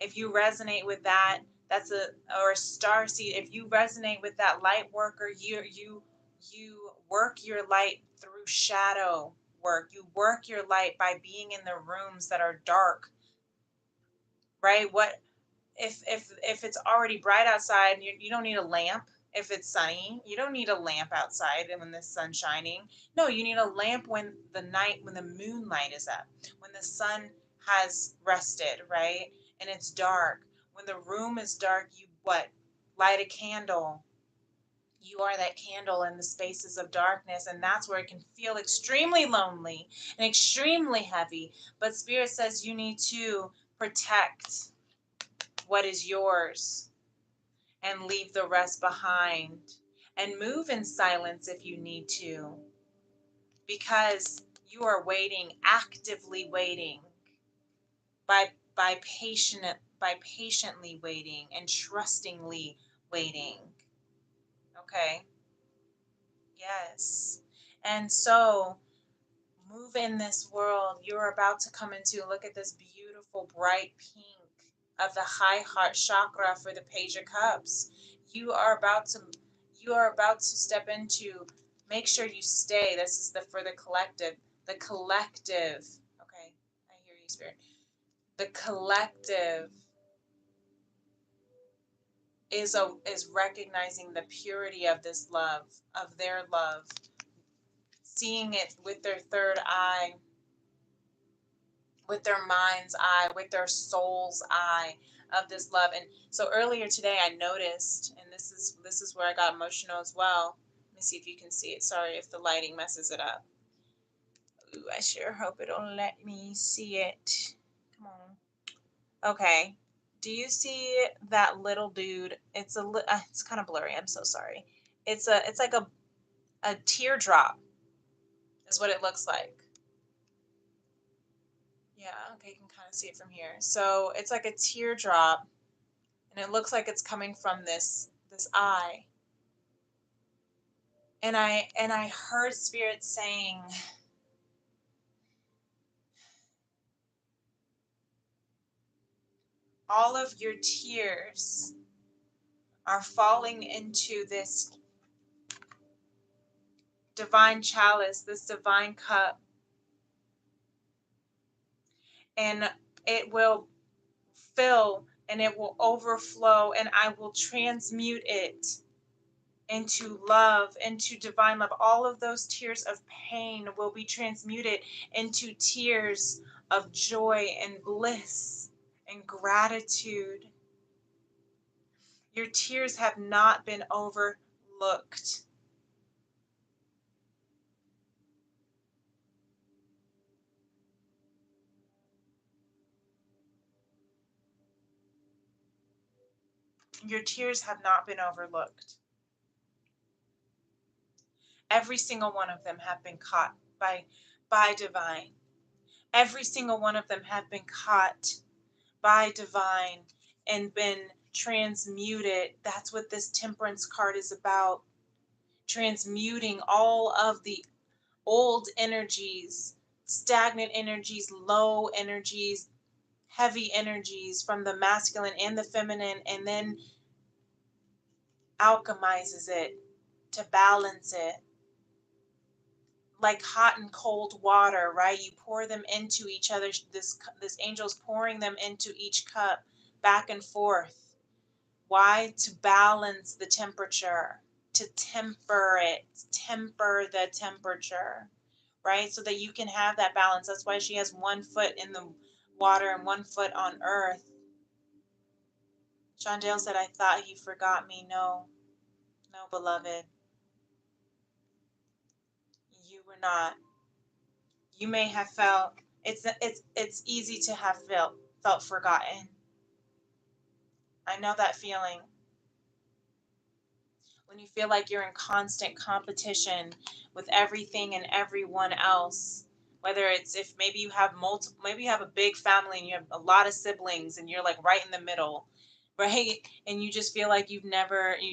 If you resonate with that, that's a or a star seed. If you resonate with that light worker, you work your light through shadow work. You work your light by being in the rooms that are dark, right? What if it's already bright outside, and you don't need a lamp. If it's sunny, you don't need a lamp outside and when the sun's shining. No, you need a lamp when the moonlight is up, when the sun has rested, right? And it's dark. When the room is dark, you what? Light a candle. You are that candle in the spaces of darkness, and that's where it can feel extremely lonely and extremely heavy. But Spirit says you need to protect what is yours and leave the rest behind, and move in silence if you need to, because you are waiting, actively waiting, by patiently waiting and trustingly waiting. Okay? Yes. And so move in this world. You're about to come into, look at this beautiful bright pink. of the high heart chakra for the Page of Cups. You are about to step into, make sure you stay. This is the for the collective. The collective. Okay, I hear you, Spirit. The collective is recognizing the purity of this love, of their love, seeing it with their third eye, with their mind's eye, with their soul's eye of this love. And so earlier today I noticed, and this is where I got emotional as well. Let me see if you can see it. Sorry if the lighting messes it up. Ooh, I sure hope it'll let me see it. Come on. Okay. Do you see that little dude? It's kind of blurry. I'm so sorry. It's like a teardrop is what it looks like. Yeah, okay, you can kind of see it from here. So it's like a teardrop, and it looks like it's coming from this eye. And I heard Spirit saying, all of your tears are falling into this divine chalice, this divine cup, and it will fill and it will overflow, and I will transmute it into love, into divine love. All of those tears of pain will be transmuted into tears of joy and bliss and gratitude. Your tears have not been overlooked. Your tears have not been overlooked. Every single one of them have been caught by divine. Every single one of them have been caught by divine and been transmuted. That's what this temperance card is about. Transmuting all of the old energies, stagnant energies, low energies, heavy energies from the masculine and the feminine, and then alchemizes it to balance it. Like hot and cold water, right? You pour them into each other. This angel's pouring them into each cup back and forth. Why? To balance the temperature, to temper it, temper the temperature, right? So that you can have that balance. That's why she has one foot in the water and one foot on earth. Shondale said, I thought he forgot me. No, no, beloved. You were not. You may have felt it's easy to have felt forgotten. I know that feeling. When you feel like you're in constant competition with everything and everyone else, whether it's, if maybe you have maybe you have a big family and you have a lot of siblings and you're like right in the middle, right? And you just feel like you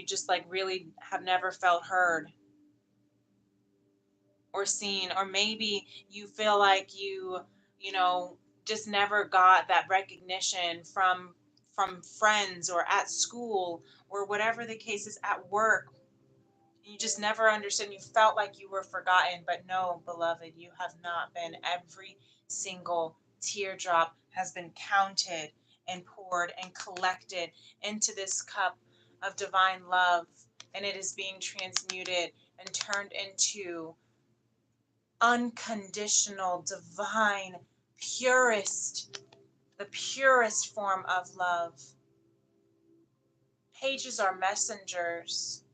just like really have never felt heard or seen, or maybe you feel like you know just never got that recognition from friends or at school or whatever the case is, at work. You just never understood. You felt like you were forgotten, but no, beloved, you have not been. Every single teardrop has been counted and poured and collected into this cup of divine love, and it is being transmuted and turned into unconditional, divine, purest, the purest form of love. Pages are messengers.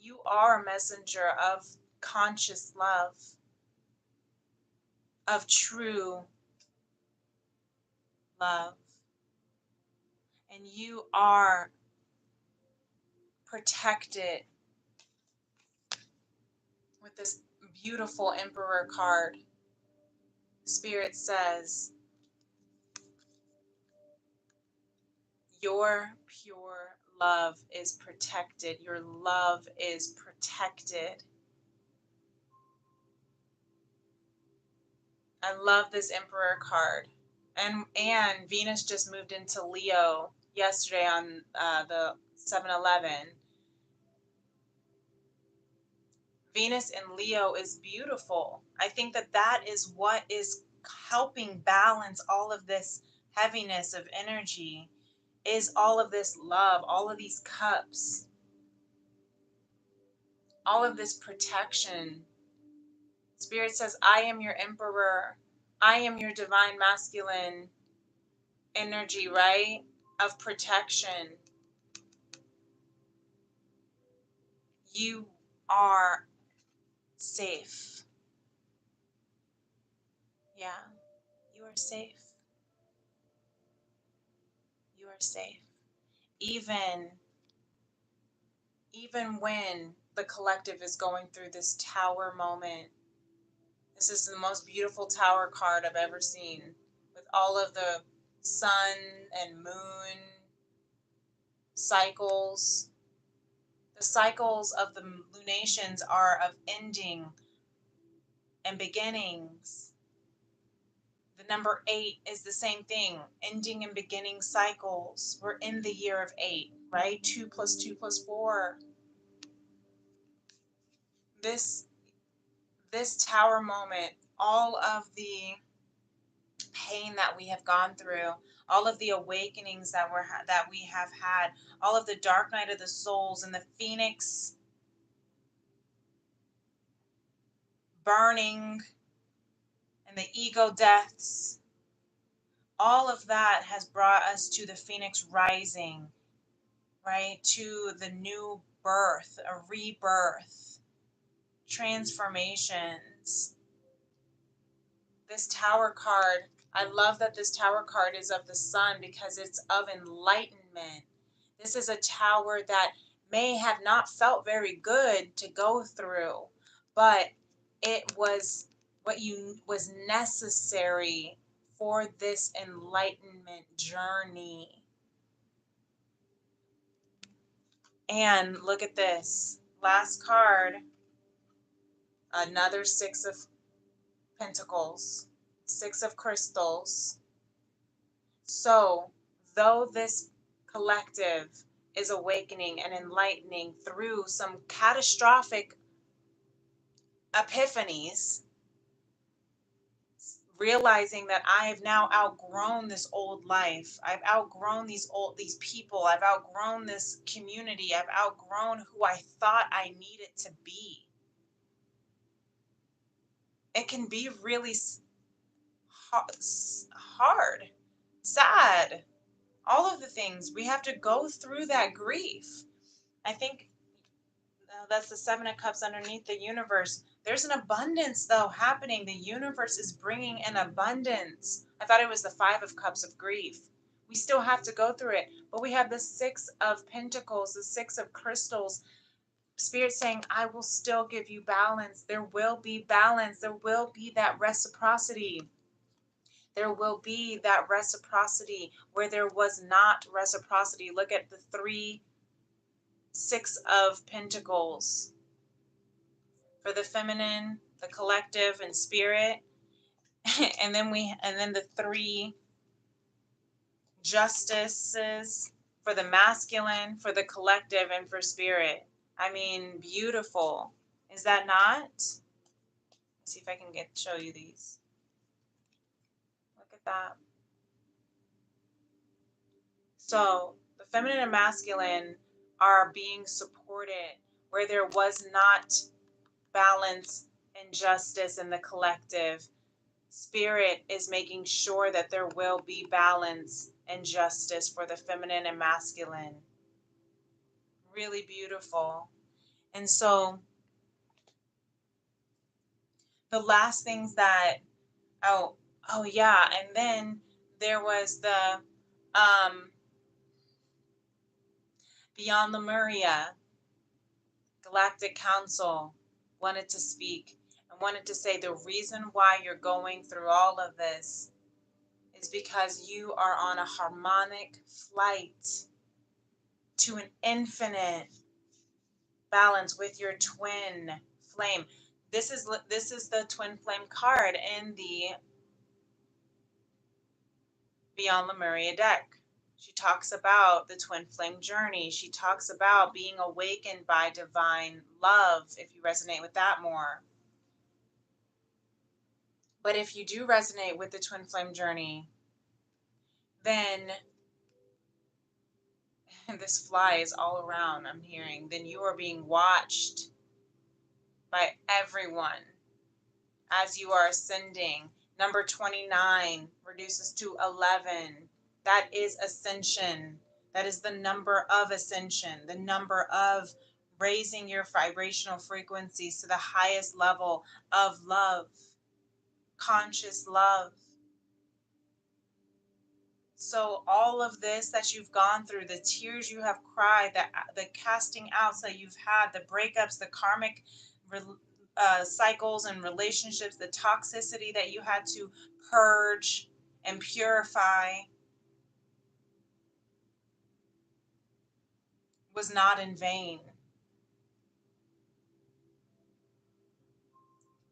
You are a messenger of conscious love, of true love. And you are protected with this beautiful Emperor card. Spirit says, your pure love is protected. Your love is protected. I love this Emperor card. And Venus just moved into Leo yesterday on the 7-Eleven. Venus in Leo is beautiful. I think that that is what is helping balance all of this heaviness of energy, is all of this love, all of these cups, all of this protection. Spirit says, I am your emperor. I am your divine masculine energy, right? Of protection. You are safe. Yeah, you are safe. You are safe. Even when the collective is going through this tower moment. This is the most beautiful tower card I've ever seen, with all of the sun and moon cycles. The cycles of the lunations are of ending and beginnings. The number 8 is the same thing, ending and beginning cycles. We're in the year of 8, right? 2 plus 2 plus 4. This tower moment, all of the pain that we have gone through, all of the awakenings that we have had, all of the dark night of the souls and the phoenix burning and the ego deaths, all of that has brought us to the phoenix rising, right? To the new birth, a rebirth, transformations. This tower card, I love that this tower card is of the sun because it's of enlightenment. This is a tower that may have not felt very good to go through, but it was was necessary for this enlightenment journey. And look at this last card, another 6 of pentacles, 6 of crystals. So, though this collective is awakening and enlightening through some catastrophic epiphanies, realizing that I have now outgrown this old life. I've outgrown these people. I've outgrown this community. I've outgrown who I thought I needed to be. It can be really hard, sad, all of the things. We have to go through that grief. I think that's the 7 of Cups underneath the universe. There's an abundance, though, happening. The universe is bringing an abundance. I thought it was the 5 of Cups of grief. We still have to go through it. But we have the 6 of Pentacles, the 6 of Crystals. Spirit saying, I will still give you balance. There will be balance. There will be that reciprocity. There will be that reciprocity where there was not reciprocity. Look at the 6 of Pentacles. For the feminine, the collective, and spirit. and then the 3 justices for the masculine, for the collective, and for spirit. I mean, beautiful. Is that not? Let's see if I can show you these. Look at that. So the feminine and masculine are being supported where there was not balance and justice in the collective. Spirit is making sure that there will be balance and justice for the feminine and masculine. Really beautiful. And so the last things that, oh yeah, and then there was the Beyond Lemuria Galactic Council wanted to speak and wanted to say the reason why you're going through all of this is because you are on a harmonic flight to an infinite balance with your twin flame. This is the twin flame card in the beyond Lemuria deck. She talks about the twin flame journey. She talks about being awakened by divine love, if you resonate with that more. But if you do resonate with the twin flame journey, then this fly is all around, I'm hearing, then you are being watched by everyone as you are ascending. Number 29 reduces to 11. That is ascension. That is the number of ascension, the number of raising your vibrational frequencies to the highest level of love, conscious love. So all of this that you've gone through, the tears you have cried, the casting outs that you've had, the breakups, the karmic cycles and relationships, the toxicity that you had to purge and purify was not in vain.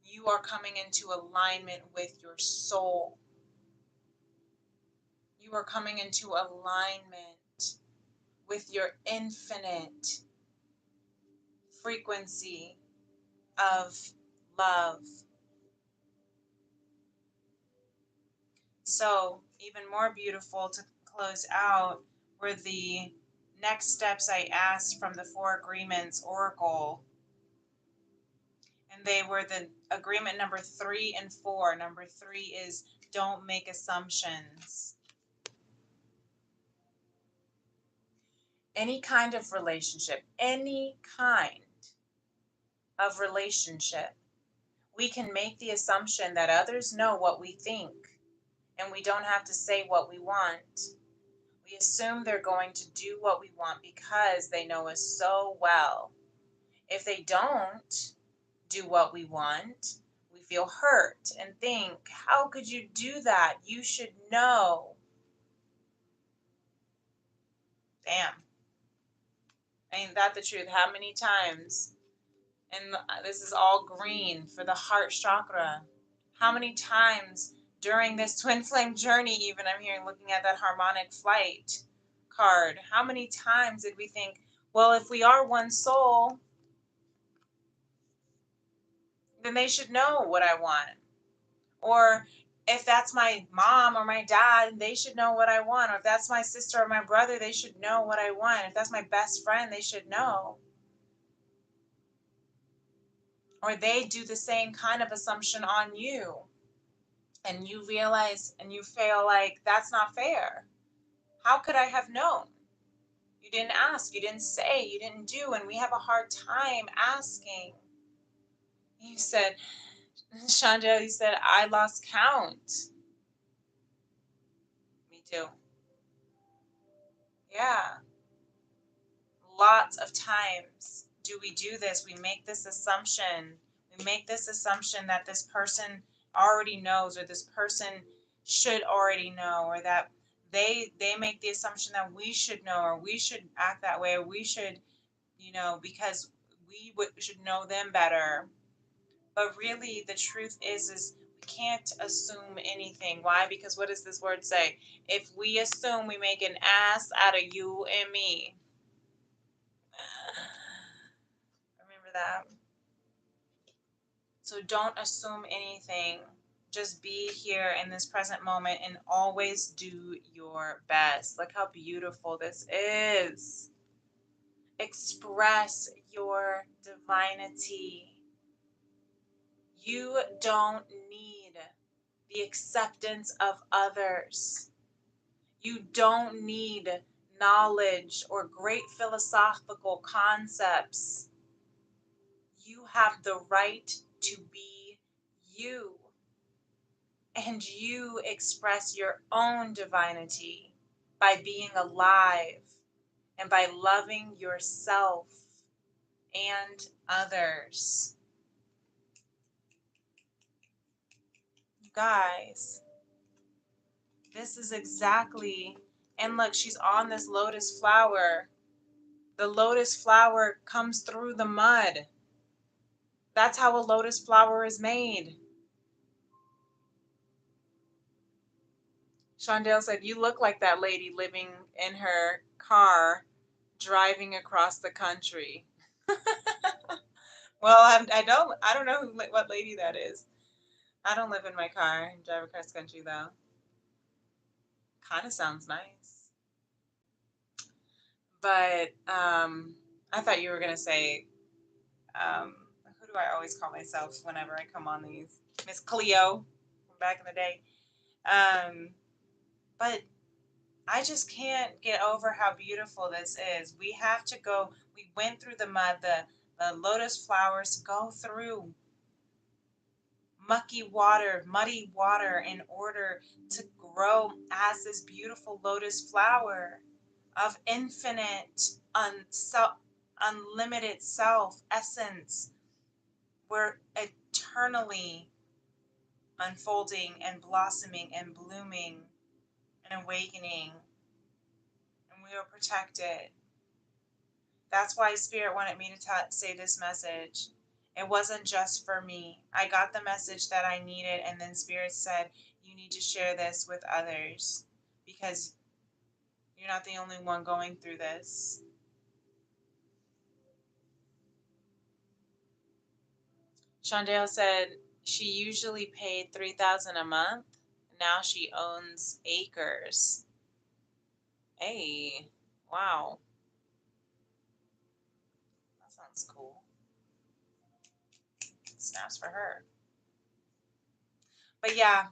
You are coming into alignment with your soul. You are coming into alignment with your infinite frequency of love. So, even more beautiful to close out were the next steps I asked from the Four Agreements Oracle. And they were the agreement number 3 and 4. Number 3 is don't make assumptions. Any kind of relationship, any kind of relationship, we can make the assumption that others know what we think, and we don't have to say what we want. We assume they're going to do what we want because they know us so well. If they don't do what we want, we feel hurt and think, how could you do that? You should know. Damn. Ain't that the truth? How many times, and this is all green for the heart chakra, how many times during this twin flame journey, even I'm hearing, looking at that harmonic flight card, how many times did we think, well, if we are one soul, then they should know what I want. Or if that's my mom or my dad, they should know what I want. Or if that's my sister or my brother, they should know what I want. If that's my best friend, they should know. Or they do the same kind of assumption on you. And you realize and you feel like that's not fair. How could I have known? You didn't ask, you didn't say, you didn't do. And we have a hard time asking. You said, Chandra, you said, I lost count. Me too. Yeah. Lots of times do we do this. We make this assumption. We make this assumption that this person already knows, or this person should already know, or that they make the assumption that we should know, or we should act that way, or we should, because should know them better. But really, the truth is we can't assume anything. Why? Because what does this word say? If we assume, we make an ass out of you and me. Remember that. So don't assume anything. Just be here in this present moment and always do your best. Look how beautiful this is. Express your divinity. You don't need the acceptance of others. You don't need knowledge or great philosophical concepts. You have the right to be you. And you express your own divinity by being alive and by loving yourself and others. You guys, this is exactly, and look, she's on this lotus flower. The lotus flower comes through the mud. That's how a lotus flower is made. Shondale said, "You look like that lady living in her car, driving across the country." Well, I don't know what lady that is. I don't live in my car and drive across country though. Kind of sounds nice. But I thought you were gonna say, who do I always call myself whenever I come on these? Miss Cleo from back in the day. Um, but I just can't get over how beautiful this is. We have to go. We went through the mud. The lotus flowers go through mucky water, muddy water in order to grow as this beautiful lotus flower of infinite, unlimited self essence. We're eternally unfolding and blossoming and blooming and awakening, and we are protected. That's why Spirit wanted me to say this message. It wasn't just for me. I got the message that I needed, and then Spirit said, "You need to share this with others because you're not the only one going through this." Shondale said she usually paid $3,000 a month. Now she owns acres. Hey, wow, that sounds cool. Snaps for her. But yeah,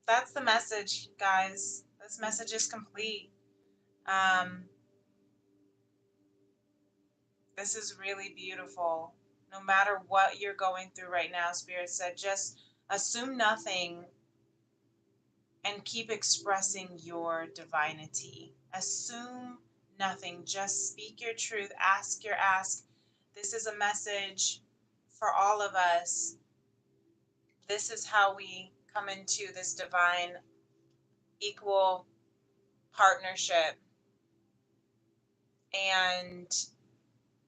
that's the message, guys. This message is complete. Um, this is really beautiful. No matter what you're going through right now, Spirit said, just assume nothing and keep expressing your divinity. Assume nothing. Just speak your truth. Ask your ask. This is a message for all of us. This is how we come into this divine, equal partnership and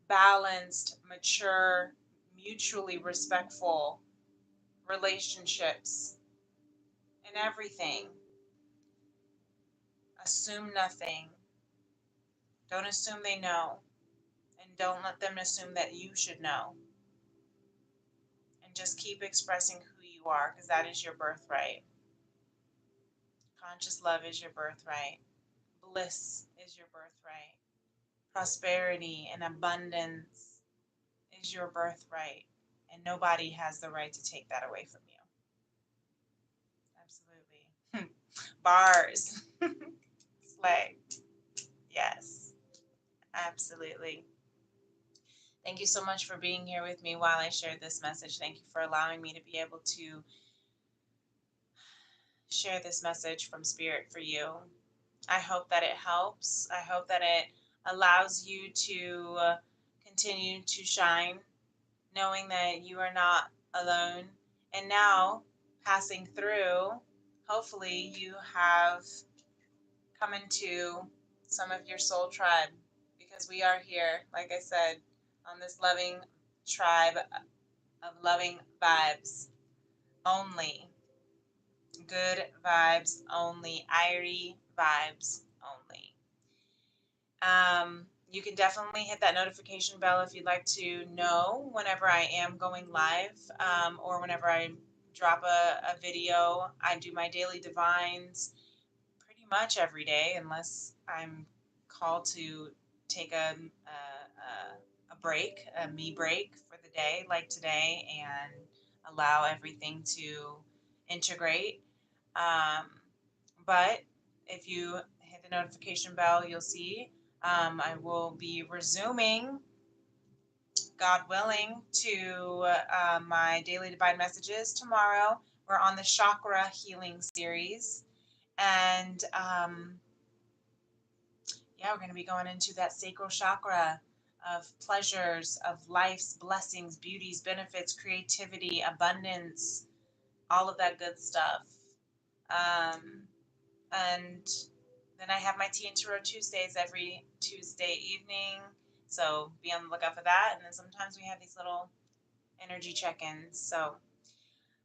balanced, mature, mutually respectful relationships in everything. Assume nothing. Don't assume they know. And don't let them assume that you should know. And just keep expressing who you are because that is your birthright. Conscious love is your birthright. Bliss is your birthright. Prosperity and abundance is your birthright. And nobody has the right to take that away from you. Absolutely. Bars. Slay. Yes, absolutely. Thank you so much for being here with me while I shared this message. Thank you for allowing me to be able to share this message from Spirit for you. I hope that it helps. I hope that it allows you to continue to shine, knowing that you are not alone. And now, passing through, hopefully, you have come into some of your soul tribe because we are here, like I said, on this loving tribe of loving vibes only. Good vibes only. Irie vibes only. You can definitely hit that notification bell if you'd like to know whenever I am going live or whenever I drop a video. I do my daily divines pretty much every day unless I'm called to take a break, a me break for the day, like today, and allow everything to integrate. Um, but if you hit the notification bell, you'll see I will be resuming, God willing, to my daily divine messages tomorrow. We're on the chakra healing series. And yeah, we're going to be going into that sacral chakra of pleasures, of life's blessings, beauties, benefits, creativity, abundance, all of that good stuff. Um, and then I have my Tea and Tarot Tuesdays every Tuesday evening. So be on the lookout for that. And then sometimes we have these little energy check ins. So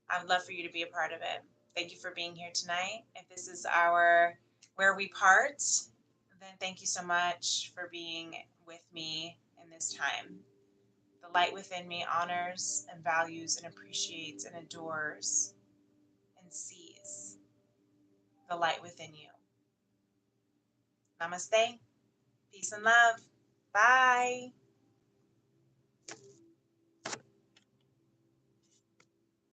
I would love for you to be a part of it. Thank you for being here tonight. If this is our where we part, then thank you so much for being with me in this time. The light within me honors and values and appreciates and adores and sees the light within you. Namaste. Peace and love. Bye.